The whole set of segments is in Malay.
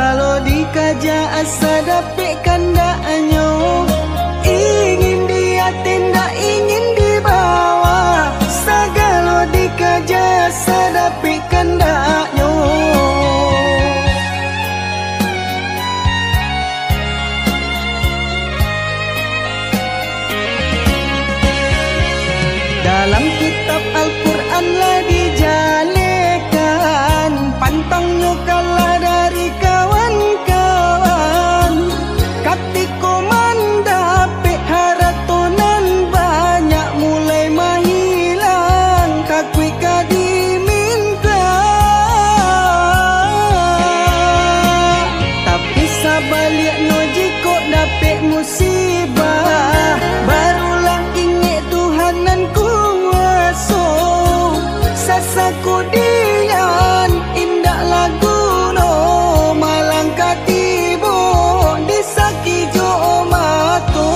Sagalo dikaja asa dapik kandaknya. Ingin dia tindak ingin dibawa. Sagalo dikaja asa dapik kandaknya. Dalam kitab Al-Quran lah dijalekan, pantangnya kalah dari kawan-kawan. Katiko mandapik haratonan banyak mulai mahilang, kakui kadiminta. Tapi sabaliknya jika dapik musibah, barulah ingat Tuhanan kuasa. Sasaku dian indak lagu no, malang katibo disaki jo mato.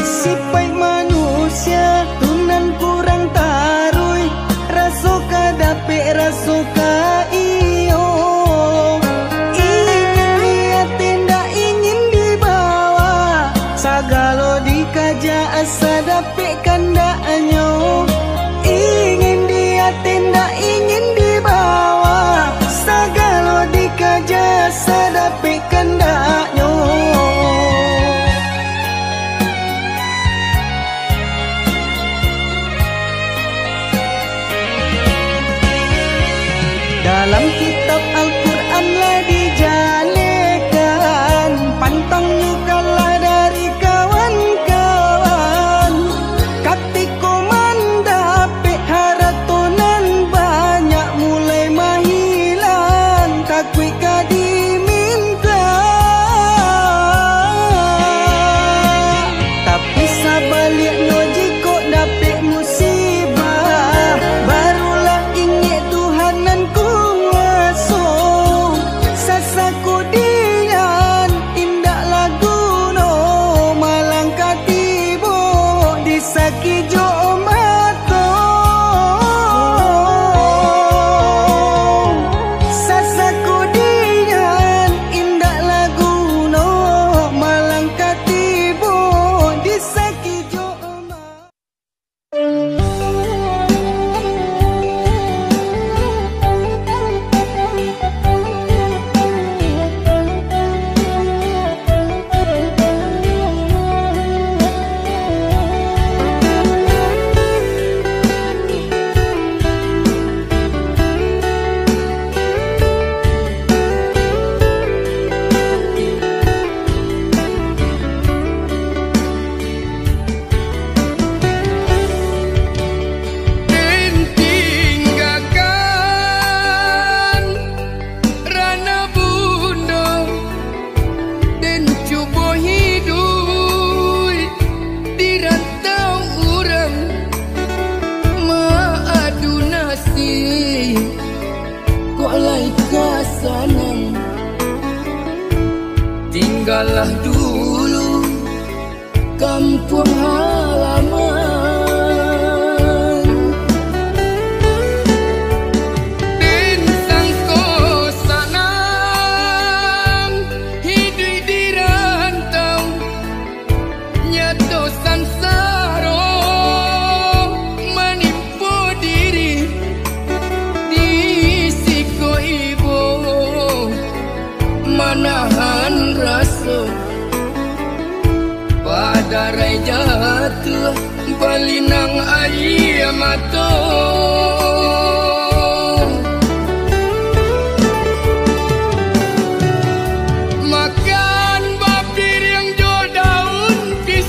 Sipai manusia tunan kurang tarui, rasuka dapik rasuka iyo. Ingin dia tindak ingin dibawa. Sagalo dikaja asa dapik kandaknya. Ingin dia tindak ingin dibawa. Sagalo dikaja asa dapik kandaknya. Dalam kitab Al-Quran lah dijalekan, pantangnya kalah dari kawan-kawan. Katiko mandapik haratonan banyak mulai mahilang, kakui kadiminta. Tapi sabaliknya jika dapik musibah, barulah ingat Tuhanan kuasa. Sasaku dian indak lagu no, malang katibo disaki jo mato. Sasaku dian indak lagu no, malang katibo disaki jo mato. Tinggalkan rana bunda dan cuba hidup di rantau orang. Maadu nasib kau alai kasanang. Tinggallah dulu kampung halaman. Dan sangko sanang hidup di rantau, nyato sansaro menipu diri di siko ibu. Manahan rasa pada rai jatuh balinang air mata. Makan bapir yang jo daun pisang.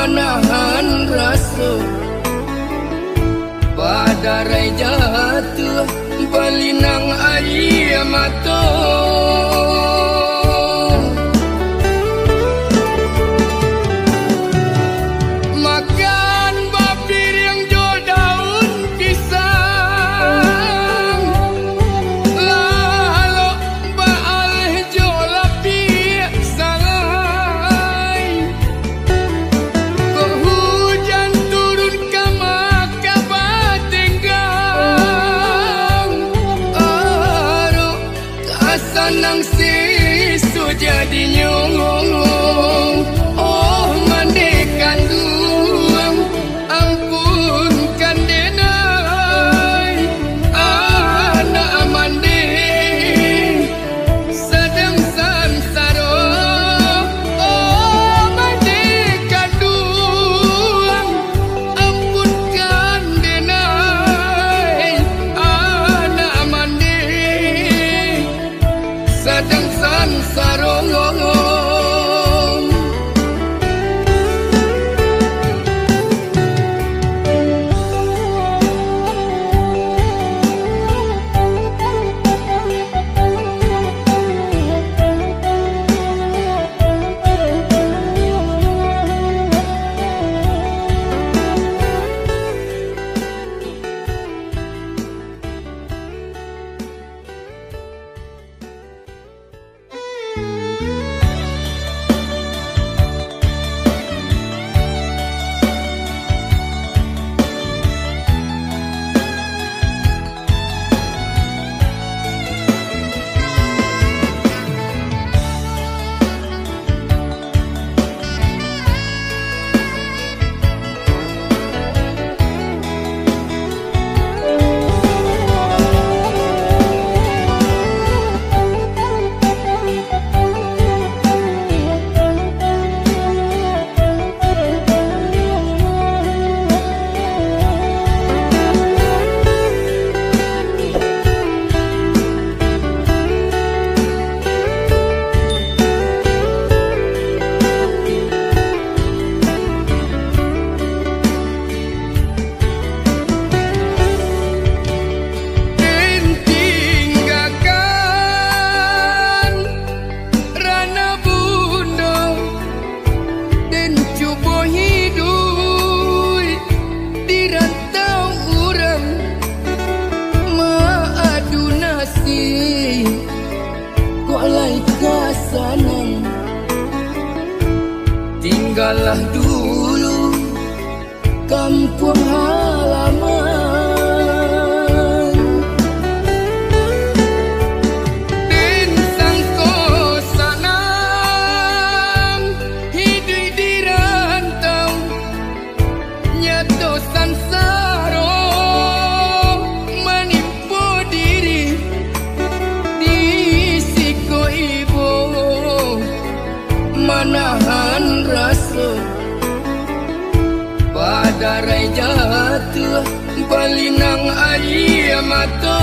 manahan rasa badarai jatuh balinang air mata makan bapir yang jual daun pisang lalu baal jual lapi salai kok hujan turun ke maka batenggang aru kasanang sisu jadi nyong oh mandekan duang ampunkan denai anak mandi sedang sansaro oh mandekan duang ampunkan denai anak mandi sedang sansaro tinggallah dulu kampung halaman Bintang kosanang hidup di rantau nyato sansaro menipu diri di siko ibu manahan rasa badarai jatuh balinang air mata